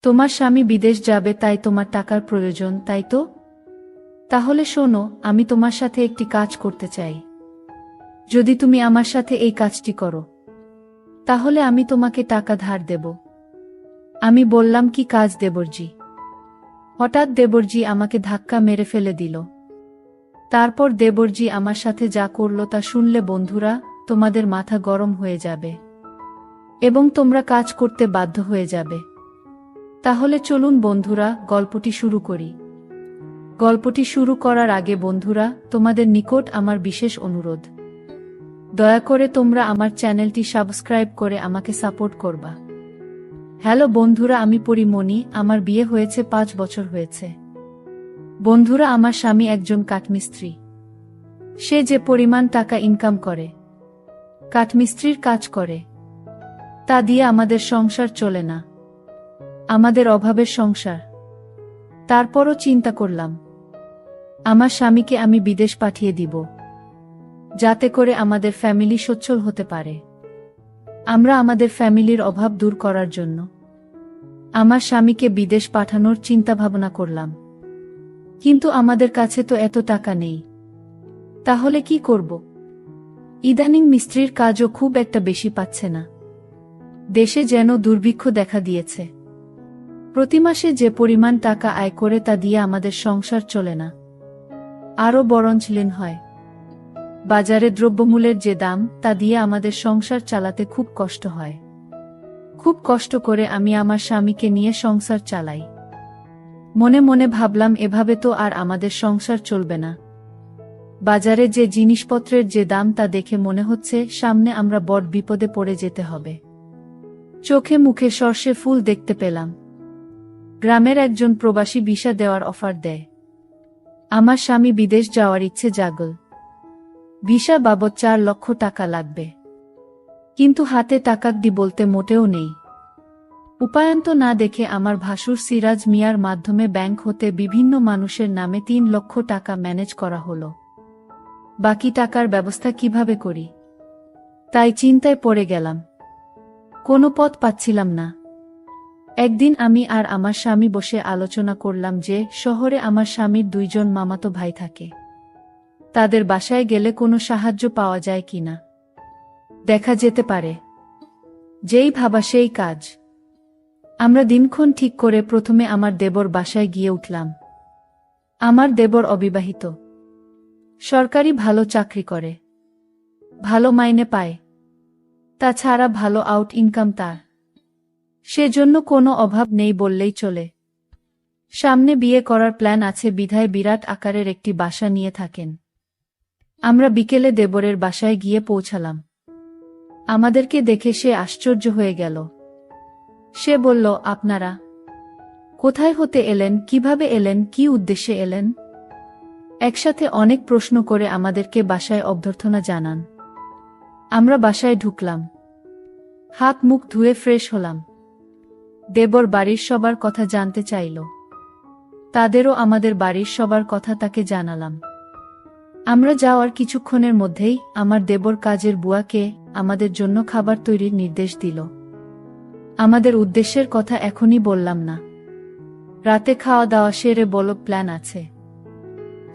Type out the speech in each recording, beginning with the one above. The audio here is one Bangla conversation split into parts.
তোমার স্বামী বিদেশ যাবে তাই তোমার টাকার প্রয়োজন, তাই তো? তাহলে শোনো, আমি তোমার সাথে একটি কাজ করতে চাই। যদি তুমি আমার সাথে এই কাজটি করো, তাহলে আমি তোমাকে টাকা ধার দেব। আমি বললাম, কি কাজ দেবরজি? হঠাৎ দেবরজি আমাকে ধাক্কা মেরে ফেলে দিল। তারপর দেবরজি আমার সাথে যা করল তা শুনলে বন্ধুরা, তোমাদের মাথা গরম হয়ে যাবে এবং তোমরা কাজ করতে বাধ্য হয়ে যাবে। তাহলে চলুন বন্ধুরা, গল্পটি শুরু করি। গল্পটি শুরু করার আগে বন্ধুরা, তোমাদের নিকট আমার বিশেষ অনুরোধ, দয়া করে তোমরা আমার চ্যানেলটি সাবস্ক্রাইব করে আমাকে সাপোর্ট করবা। হ্যালো বন্ধুরা, আমি পরিমণি, আমার বিয়ে হয়েছে 5 বছর হয়েছে। বন্ধুরা, আমার স্বামী একজন কাঠমিস্ত্রি। সে যে পরিমাণ টাকা ইনকাম করে, কাঠমিস্ত্রির কাজ করে, তা দিয়ে আমাদের সংসার চলে না। আমাদের অভাবের সংসার। তারপরও চিন্তা করলাম, আমার স্বামীকে আমি বিদেশ পাঠিয়ে দিব, যাতে করে আমাদের ফ্যামিলি সচ্ছল হতে পারে। আমরা আমাদের ফ্যামিলির অভাব দূর করার জন্য আমার স্বামীকে বিদেশ পাঠানোর চিন্তাভাবনা করলাম। কিন্তু আমাদের কাছে তো এত টাকা নেই। তাহলে কি করব? ইদানিং মিস্ত্রির কাজও খুব একটা বেশি পাচ্ছে না। দেশে যেন দুর্ভিক্ষ দেখা দিয়েছে। প্রতি মাসে যে পরিমাণ টাকা আয় করে তা দিয়ে আমাদের সংসার চলে না, আরও বরঞ্চ ঋণ হয়। বাজারে দ্রব্যমূল্যের যে দাম, তা দিয়ে আমাদের সংসার চালাতে খুব কষ্ট হয়। খুব কষ্ট করে আমি আমার স্বামীকে নিয়ে সংসার চালাই। মনে মনে ভাবলাম, এভাবে তো আর আমাদের সংসার চলবে না। বাজারে যে জিনিসপত্রের যে দাম, তা দেখে মনে হচ্ছে সামনে আমরা বড় বিপদে পড়ে যেতে হবে। চোখে মুখে সর্ষে ফুল দেখতে পেলাম। গ্রামের একজন প্রবাসী ভিসা দেওয়ার অফার দেয়। আমার স্বামী বিদেশ যাওয়ার ইচ্ছে জাগল। ভিসা বাবদ 4 লক্ষ টাকা লাগবে। কিন্তু হাতে টাকা দি বলতে মোটেও নেই। উপায়ন্ত না দেখে আমার ভাসুর সিরাজ মিয়ার মাধ্যমে ব্যাংক হতে বিভিন্ন মানুষের নামে 3 লক্ষ টাকা ম্যানেজ করা হলো। বাকি টাকার ব্যবস্থা কিভাবে করি, তাই চিন্তায় পড়ে গেলাম। কোনো পথ পাচ্ছিলাম না। একদিন আমি আর আমার স্বামী বসে আলোচনা করলাম যে শহরে আমার স্বামীর 2 জন মামাতো ভাই থাকে। তাদের বাসায় গেলে কোনো সাহায্য পাওয়া যায় কিনা দেখা যেতে পারে। যেই ভাবা সেই কাজ। আমরা দিনক্ষণ ঠিক করে প্রথমে আমার দেবর বাসায় গিয়ে উঠলাম। আমার দেবর অবিবাহিত, সরকারি ভালো চাকরি করে, ভালো মাইনে পায়, তাছাড়া ভালো আউট ইনকাম তার। সেজন্য কোনো অভাব নেই বললেই চলে। সামনে বিয়ে করার প্ল্যান আছে বিধায় বিরাট আকারের একটি বাসা নিয়ে থাকেন। আমরা বিকেলে দেবরের বাসায় গিয়ে পৌঁছালাম। আমাদেরকে দেখে সে আশ্চর্য হয়ে গেল। সে বলল, আপনারা কোথায় হতে এলেন, কিভাবে এলেন, কি উদ্দেশ্যে এলেন? একসাথে অনেক প্রশ্ন করে আমাদেরকে বাসায় অভ্যর্থনা জানান। আমরা বাসায় ঢুকলাম, হাত মুখ ধুয়ে ফ্রেশ হলাম। দেবর বাড়ির সবার কথা জানতে চাইল। তাদেরও আমাদের বাড়ির সবার কথা তাকে জানালাম। আমরা যাওয়ার কিছুক্ষণের মধ্যেই আমার দেবর কাজের বুয়াকে আমাদের জন্য খাবার তৈরির নির্দেশ দিল। আমাদের উদ্দেশ্যের কথা এখনই বললাম না। রাতে খাওয়া দাওয়া সেরে বলল, প্ল্যান আছে।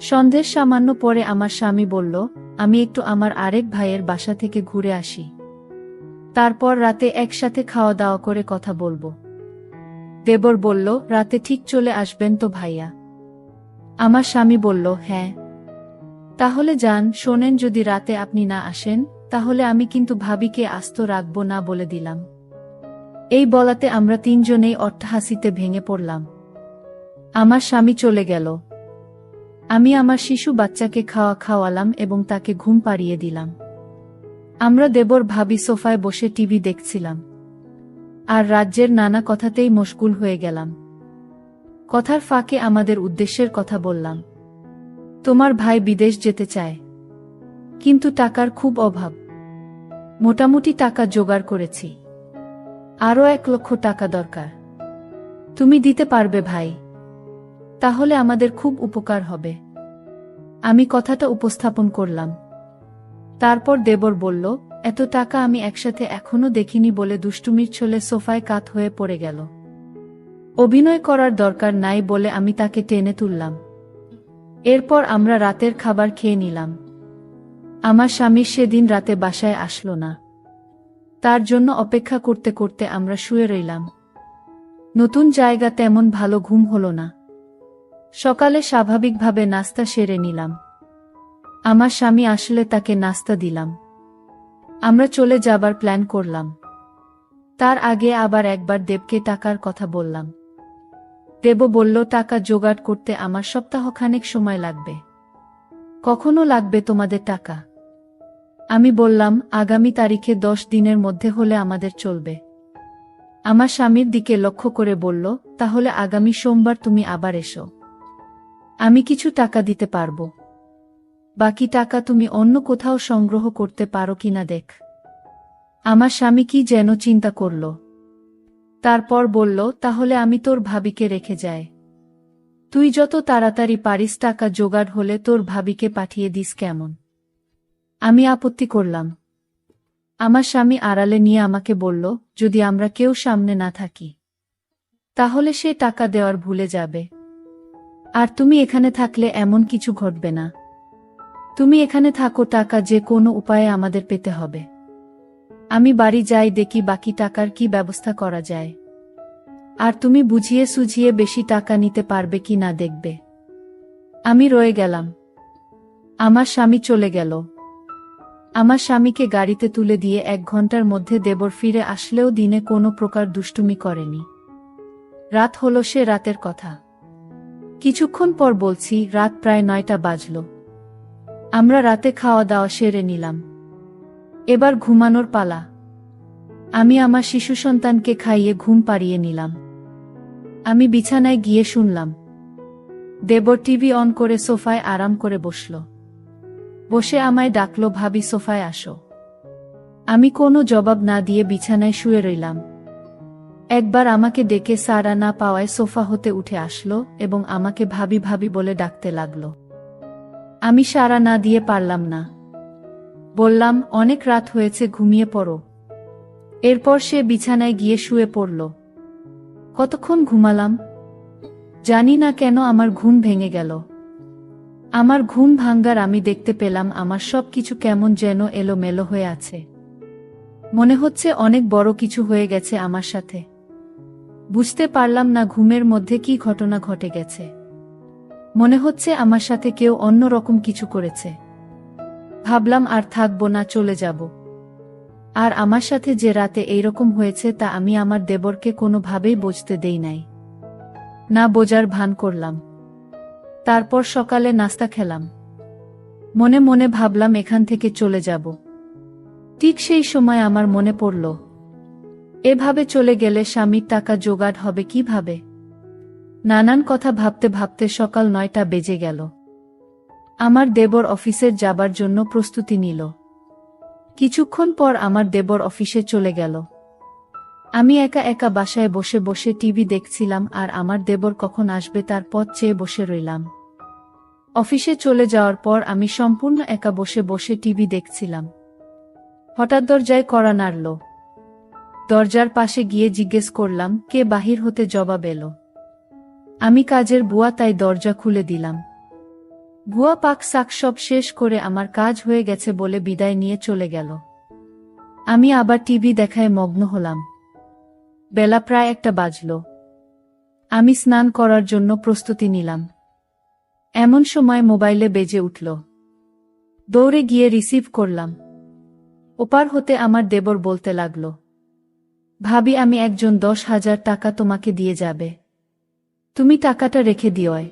সন্ধ্যের সামান্য পরে আমার স্বামী বলল, আমি একটু আমার আরেক ভাইয়ের বাসা থেকে ঘুরে আসি। তারপর রাতে একসাথে খাওয়া দাওয়া করে কথা বলবো। দেবর বলল, রাতে ঠিক চলে আসবেন তো ভাইয়া? আমার স্বামী বলল, হ্যাঁ। তাহলে যান। শোনেন, যদি রাতে আপনি না আসেন, তাহলে আমি কিন্তু ভাবিকে আস্ত রাখবো না বলে দিলাম। এই বলাতে আমরা 3 জনেই অট্টহাসিতে ভেঙে পড়লাম। আমার স্বামী চলে গেল। আমি আমার শিশু বাচ্চাকে খাওয়ালাম এবং তাকে ঘুম পাড়িয়ে দিলাম। আমরা দেবর ভাবি সোফায় বসে টিভি দেখছিলাম আর রাজ্যের নানা কথাতেই মশগুল হয়ে গেলাম। কথার ফাঁকে আমাদের উদ্দেশ্যের কথা বললাম। তোমার ভাই বিদেশ যেতে চায়, কিন্তু টাকার খুব অভাব। মোটামুটি টাকা জোগাড় করেছি, আরও 1 লক্ষ টাকা দরকার। তুমি দিতে পারবে ভাই? তাহলে আমাদের খুব উপকার হবে। আমি কথাটা উপস্থাপন করলাম। তারপর দেবর বলল, এত টাকা আমি একসাথে এখনো দেখিনি বলে দুষ্টুমির ছলে সোফায় কাত হয়ে পড়ে গেল। অভিনয় করার দরকার নাই বলে আমি তাকে টেনে তুললাম। এরপর আমরা রাতের খাবার খেয়ে নিলাম। আমার স্বামী সেদিন রাতে বাসায় আসলো না। তার জন্য অপেক্ষা করতে করতে আমরা শুয়ে রইলাম। নতুন জায়গা তেমন ভালো ঘুম হলো না। সকালে স্বাভাবিকভাবে নাস্তা সেরে নিলাম। আমার স্বামী আসলে তাকে নাস্তা দিলাম। আমরা চলে যাবার প্ল্যান করলাম। তার আগে আবার একবার দেবকে টাকার কথা বললাম। দেব বলল, টাকা জোগাড় করতে আমার সপ্তাহখানেক সময় লাগবে। কখনো লাগবে তোমাদের টাকা? আমি বললাম, আগামী তারিখে 10 দিনের মধ্যে হলে আমাদের চলবে। আমার স্বামীর দিকে লক্ষ্য করে বলল, তাহলে আগামী সোমবার তুমি আবার এসো। আমি কিছু টাকা দিতে পারবো। বাকি টাকা তুমি অন্য কোথাও সংগ্রহ করতে পারো কিনা দেখ। আমার স্বামী কি যেন চিন্তা করল। তারপর বলল, তাহলে আমি তোর ভাবিকে রেখে যাই। তুই যত তাড়াতাড়ি পারিস টাকা জোগাড় হলে তোর ভাবিকে পাঠিয়ে দিস কেমন? আমি আপত্তি করলাম। আমার স্বামী আড়ালে নিয়ে আমাকে বলল, যদি আমরা কেউ সামনে না থাকি তাহলে সে টাকা দেওয়ার ভুলে যাবে। আর তুমি এখানে থাকলে এমন কিছু ঘটবে না। তুমি এখানে থাকো, টাকা যে কোনো উপায়ে আমাদের পেতে হবে। আমি বাড়ি যাই, দেখি বাকি টাকার কি ব্যবস্থা করা যায়। আর তুমি বুঝিয়ে সুঝিয়ে বেশি টাকা নিতে পারবে কি না দেখবে। আমি রয়ে গেলাম। আমার স্বামী চলে গেল। আমার স্বামীকে গাড়িতে তুলে দিয়ে 1 ঘন্টার মধ্যে দেবর ফিরে আসলেও দিনে কোনো প্রকার দুষ্টুমি করেনি। রাত হলো, সে রাতের কথা। কিছুক্ষণ পর বলছি, রাত প্রায় 9টা বাজল। আমরা রাতে খাওয়া দাওয়া সেরে নিলাম। এবার ঘুমানোর পালা। আমি আমার শিশু সন্তানকে খাইয়ে ঘুম পাড়িয়ে নিলাম। আমি বিছানায় গিয়ে শুনলাম দেবর টিভি অন করে সোফায় আরাম করে বসল। বসে আমায় ডাকলো, ভাবি সোফায় আসো। আমি কোনো জবাব না দিয়ে বিছানায় শুয়ে রইলাম। একবার আমাকে ডেকে সাড়া না পাওয়ায় সোফা হতে উঠে আসলো এবং আমাকে ভাবি ভাবি বলে ডাকতে লাগলো। আমি সাড়া না দিয়ে পারলাম না। বললাম, অনেক রাত হয়েছে, ঘুমিয়ে পড়ো। এরপর সে বিছানায় গিয়ে শুয়ে পড়ল। কতক্ষণ ঘুমালাম জানি না কেন আমার ঘুম ভেঙে গেল। আমার ঘুম ভাঙ্গার আমি দেখতে পেলাম আমার সব কিছু কেমন যেন এলোমেলো হয়ে আছে। মনে হচ্ছে অনেক বড় কিছু হয়ে গেছে আমার সাথে। বুঝতে পারলাম না ঘুমের মধ্যে কি ঘটনা ঘটে গেছে। মনে হচ্ছে আমার সাথে কেউ অন্য রকম কিছু করেছে। ভাবলাম আর থাকবো না, চলে যাব। আর আমার সাথে যে রাতে এইরকম হয়েছে তা আমি আমার দেবরকে কোনোভাবেই বুঝতে দেই নাই। না বোঝার ভান করলাম। তারপর সকালে নাস্তা খেলাম। মনে মনে ভাবলাম এখান থেকে চলে যাব। ঠিক সেই সময় আমার মনে পড়ল, এভাবে চলে গেলে স্বামীর টাকা জোগাড় হবে কিভাবে। নানান কথা ভাবতে ভাবতে সকাল 9টা বেজে গেল। আমার দেবর অফিসে যাবার জন্য প্রস্তুতি নিল। কিছুক্ষণ পর আমার দেবর অফিসে চলে গেল। আমি একা একা বাসায় বসে বসে টিভি দেখছিলাম আর আমার দেবর কখন আসবে তার পথ চেয়ে বসে রইলাম। অফিসে চলে যাওয়ার পর আমি সম্পূর্ণ একা বসে বসে টিভি দেখছিলাম। হঠাৎ দরজায় কড়া নাড়ল। দরজার পাশে গিয়ে জিজ্ঞেস করলাম, কে বাহির হতে জবাব এলো। আমি কাজের বুয়া, তাই দরজা খুলে দিলাম। বুয়া পাক শাক সব শেষ করে আমার কাজ হয়ে গেছে বলে বিদায় নিয়ে চলে গেল। আমি আবার টিভি দেখায় মগ্ন হলাম। বেলা প্রায় 1টা বাজল। আমি স্নান করার জন্য প্রস্তুতি নিলাম। এমন সময় মোবাইলে বেজে উঠল। দৌড়ে গিয়ে রিসিভ করলাম। ওপার হতে আমার দেবর বলতে লাগল, ভাবি আমি একজন 10,000 টাকা তোমাকে দিয়ে যাবে, তুমি টাকাটা রেখে দিওয়।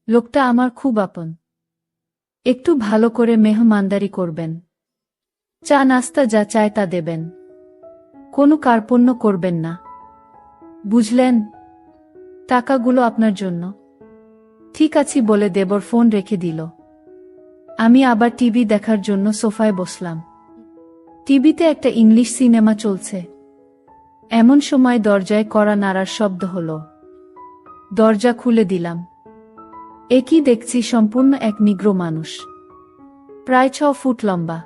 লোকটা আমার খুব আপন। একটু ভালো করে মেহমানদারি করবেন। চা নাস্তা যা চায় তা দেবেন। কোনো কার্পণ্য করবেন না, বুঝলেন? টাকাগুলো আপনার জন্য। ঠিক আছে বলে দেবর ফোন রেখে দিল। আমি আবার টিভি দেখার জন্য সোফায় বসলাম। টিভিতে একটা ইংলিশ সিনেমা চলছে। এমন সময় দরজায় কড়া নাড়ার শব্দ হলো। দরজা খুলে দিলাম। একই দেখছি সম্পূর্ণ এক নিগ্রো মানুষ, প্রায় 6 ফুট লম্বা।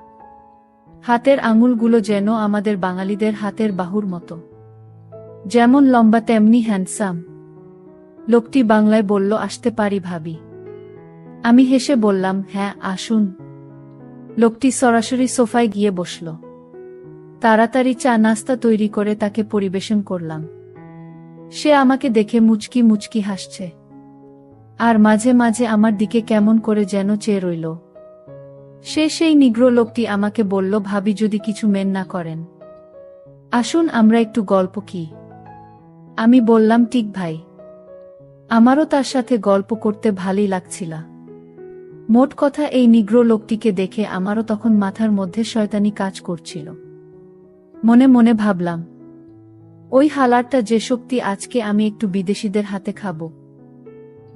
হাতের আঙুলগুলো যেন আমাদের বাঙালিদের হাতের বাহুর মতো। যেমন লম্বা তেমনি হ্যান্ডসাম। লোকটি বাংলায় বলল, আসতে পারি ভাবি? আমি হেসে বললাম, হ্যাঁ আসুন। লোকটি সরাসরি সোফায় গিয়ে বসল। তাড়াতাড়ি চা নাস্তা তৈরি করে তাকে পরিবেশন করলাম। সে আমাকে দেখে মুচকি মুচকি হাসছে, আর মাঝে মাঝে আমার দিকে কেমন করে যেন চেয়ে রইল। সেই নিগ্রো লোকটি আমাকে বলল, ভাবি যদি কিছু মেন না করেন, আসুন আমরা একটু গল্প কি। আমি বললাম, ঠিক ভাই। আমারও তার সাথে গল্প করতে ভালোই লাগছিল। মোট কথা, এই নিগ্রো লোকটিকে দেখে আমারও তখন মাথার মধ্যে শয়তানি কাজ করছিল। মনে মনে ভাবলাম, ওই হালারটা যে শক্তি, আজকে আমি একটু বিদেশিদের হাতে খাবো,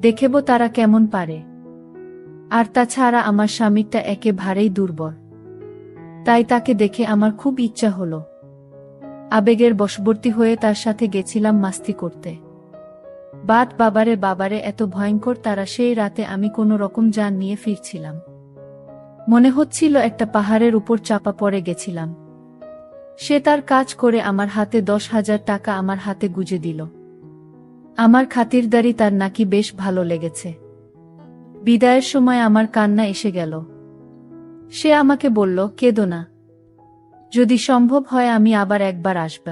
দেখেব তারা কেমন পারে। আর তাছাড়া আমার স্বামীটা একেবারেই দুর্বল, তাই তাকে দেখে আমার খুব ইচ্ছা হলো। আবেগের বশবর্তী হয়ে তার সাথে গেছিলাম মাস্তি করতে। বাবারে বাবারে, এত ভয়ঙ্কর তারা! সেই রাতে আমি কোনো রকম জান নিয়ে ফিরছিলাম। মনে হচ্ছিল একটা পাহাড়ের উপর চাপা পড়ে গেছিলাম। সে তার কাজ করে আমার হাতে 10,000 টাকা আমার হাতে গুজে দিল। আমার খাতিরদারি তার নাকি বেশ ভালো লেগেছে। বিদায়ের সময় আমার কান্না এসে গেল। সে আমাকে বলল, কেঁদো না, যদি সম্ভব হয় আমি আবার একবার আসব।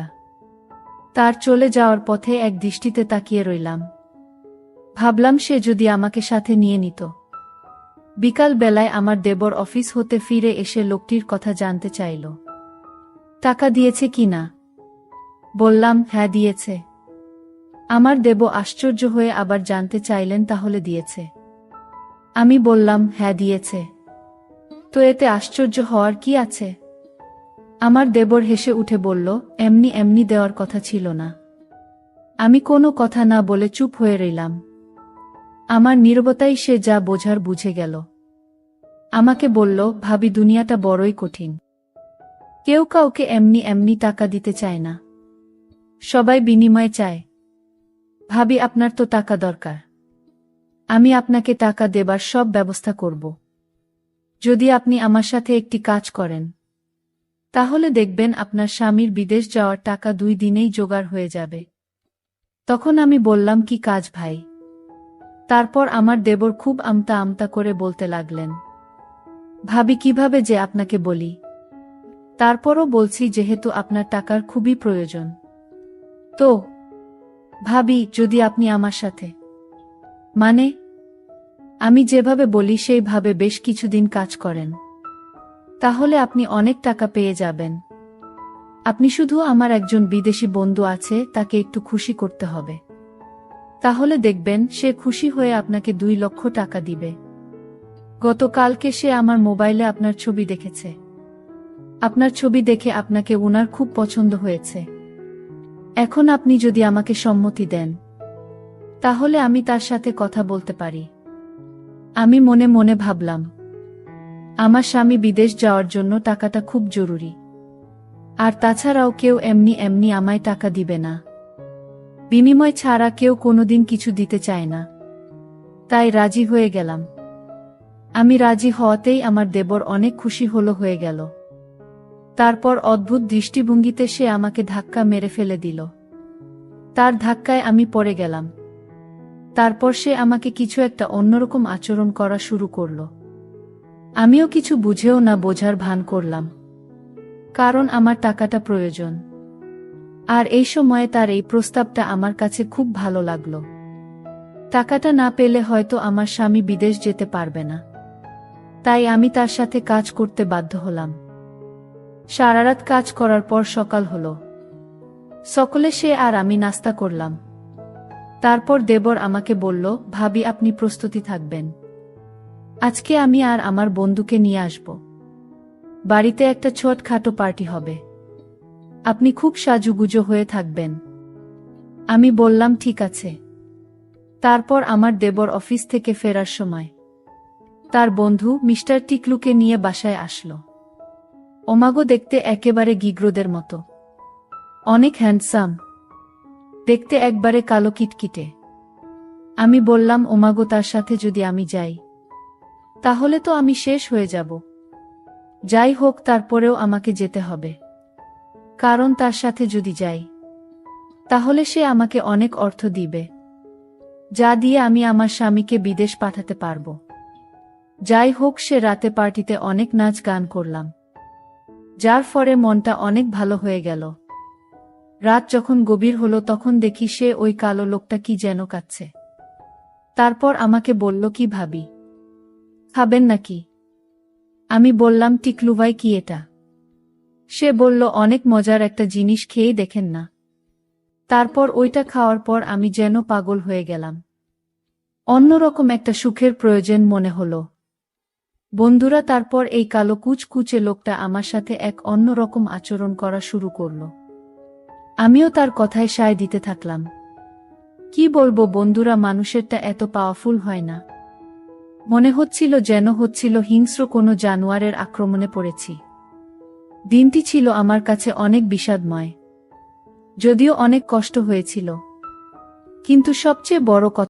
তার চলে যাওয়ার পথে এক দৃষ্টিতে তাকিয়ে রইলাম। ভাবলাম সে যদি আমাকে সাথে নিয়ে নিত। বিকাল বেলায় আমার দেবর অফিস হতে ফিরে এসে লোকটির কথা জানতে চাইল, টাকা দিয়েছে কিনা। বললাম, হ্যাঁ দিয়েছে। আমার দেব আশ্চর্য হয়ে আবার জানতে চাইলেন, তাহলে দিয়েছে? আমি বললাম, হ্যাঁ দিয়েছে। তো এতে আশ্চর্য হওয়ার কি আছে? আমার দেবর হেসে উঠে বলল, এমনি এমনি দেওয়ার কথা ছিল না। আমি কোনো কথা না বলে চুপ হয়ে রইলাম। আমার নীরবতাই সে যা বোঝার বুঝে গেল। আমাকে বলল, ভাবি, দুনিয়াটা বড়ই কঠিন। কেউ কাউকে এমনি এমনি টাকা দিতে চায় না, সবাই বিনিময়ে চায়। ভাবি, আপনার তো টাকা দরকার, আমি আপনাকে টাকা দেবার সব ব্যবস্থা করব। যদি আপনি আমার সাথে একটি কাজ করেন, তাহলে দেখবেন আপনার স্বামীর বিদেশ যাওয়ার টাকা 2 দিনেই জোগাড় হয়ে যাবে। তখন আমি বললাম, কি কাজ ভাই? তারপর আমার দেবর খুব আমতা আমতা করে বলতে লাগলেন, ভাবি কিভাবে যে আপনাকে বলি। তারপরও বলছি, যেহেতু আপনার টাকার খুবই প্রয়োজন, তো ভাবি যদি আপনি আমার সাথে, মানে আমি যেভাবে বলি সেইভাবে বেশ কিছুদিন কাজ করেন, তাহলে আপনি অনেক টাকা পেয়ে যাবেন। আপনি শুধু, আমার একজন বিদেশি বন্ধু আছে, তাকে একটু খুশি করতে হবে, তাহলে দেখবেন সে খুশি হয়ে আপনাকে 2 লক্ষ টাকা দিবে। গতকালকে সে আমার মোবাইলে আপনার ছবি দেখেছে। আপনার ছবি দেখে আপনাকে উনার খুব পছন্দ হয়েছে। এখন আপনি যদি আমাকে সম্মতি দেন, তাহলে আমি তার সাথে কথা বলতে পারি। আমি মনে মনে ভাবলাম, আমার স্বামী বিদেশ যাওয়ার জন্য টাকাটা খুব জরুরি, আর তাছাড়াও কেউ এমনি এমনি আমায় টাকা দিবে না। বিনিময় ছাড়া কেউ কোনোদিন কিছু দিতে চায় না। তাই রাজি হয়ে গেলাম। আমি রাজি হওয়াতেই আমার দেবর অনেক খুশি হয়ে গেল। তারপর অদ্ভুত দৃষ্টিভঙ্গিতে সে আমাকে ধাক্কা মেরে ফেলে দিল। তার ধাক্কায় আমি পড়ে গেলাম। তারপর সে আমাকে কিছু একটা অন্যরকম আচরণ করা শুরু করল। আমিও কিছু বুঝেও না বোঝার ভান করলাম, কারণ আমার টাকাটা প্রয়োজন। আর এই সময়ে তার এই প্রস্তাবটা আমার কাছে খুব ভালো লাগলো। টাকাটা না পেলে হয়তো আমার স্বামী বিদেশ যেতে পারবে না, তাই আমি তার সাথে কাজ করতে বাধ্য হলাম। সারারাত কাজ করার পর সকাল হলো। সকলে সে আর আমি নাস্তা করলাম। তারপর দেবর আমাকে বলল, ভাবি আপনি প্রস্তুতি থাকবেন, আজকে আমি আর আমার বন্ধুকে নিয়ে আসব। বাড়িতে একটা ছোটখাটো পার্টি হবে, আপনি খুব সাজুগুজো হয়ে থাকবেন। আমি বললাম, ঠিক আছে। তারপর আমার দেবর অফিস থেকে ফেরার সময় তার বন্ধু মিস্টার টিকলুকে নিয়ে বাসায় আসলো। ওমাগো, দেখতে একেবারে গিগ্রোদের মতো, অনেক হ্যান্ডসাম, দেখতে একবারে কালো কিটকিটে। আমি বললাম, ওমাগো, তার সাথে যদি আমি যাই, তাহলে তো আমি শেষ হয়ে যাব। যাই হোক, তারপরেও আমাকে যেতে হবে, কারণ তার সাথে যদি যাই, তাহলে সে আমাকে অনেক অর্থ দিবে, যা দিয়ে আমি আমার স্বামীকে বিদেশ পাঠাতে পারব। যাই হোক, সে রাতে পার্টিতে অনেক নাচ গান করলাম, যার ফলে মনটা অনেক ভালো হয়ে গেল। রাত যখন গভীর হলো তখন দেখি সে ওই কালো লোকটা কি যেন কাচ্ছে। তারপর আমাকে বলল, কি ভাবি, খাবেন নাকি? আমি বললাম, টিকলু ভাই, কি এটা? সে বলল, অনেক মজার একটা জিনিস, খেয়েই দেখেন না। তারপর ওইটা খাওয়ার পর আমি যেন পাগল হয়ে গেলাম। অন্যরকম একটা সুখের প্রয়োজন মনে হলো। বন্ধুরা, তারপর এই কালো কুচকুচে লোকটা আমার সাথে এক অন্যরকম আচরণ করা শুরু করল। আমিও তার কথায় সায় দিতে থাকলাম। কি বলবো বন্ধুরা, মানুষেরটা এত পাওয়ারফুল হয় না। মনে হচ্ছিল যেন হিংস্র কোনো জানোয়ারের আক্রমণে পড়েছি। দিনটি ছিল আমার কাছে অনেক বিষাদময়, যদিও অনেক কষ্ট হয়েছিল, কিন্তু সবচেয়ে বড় কথা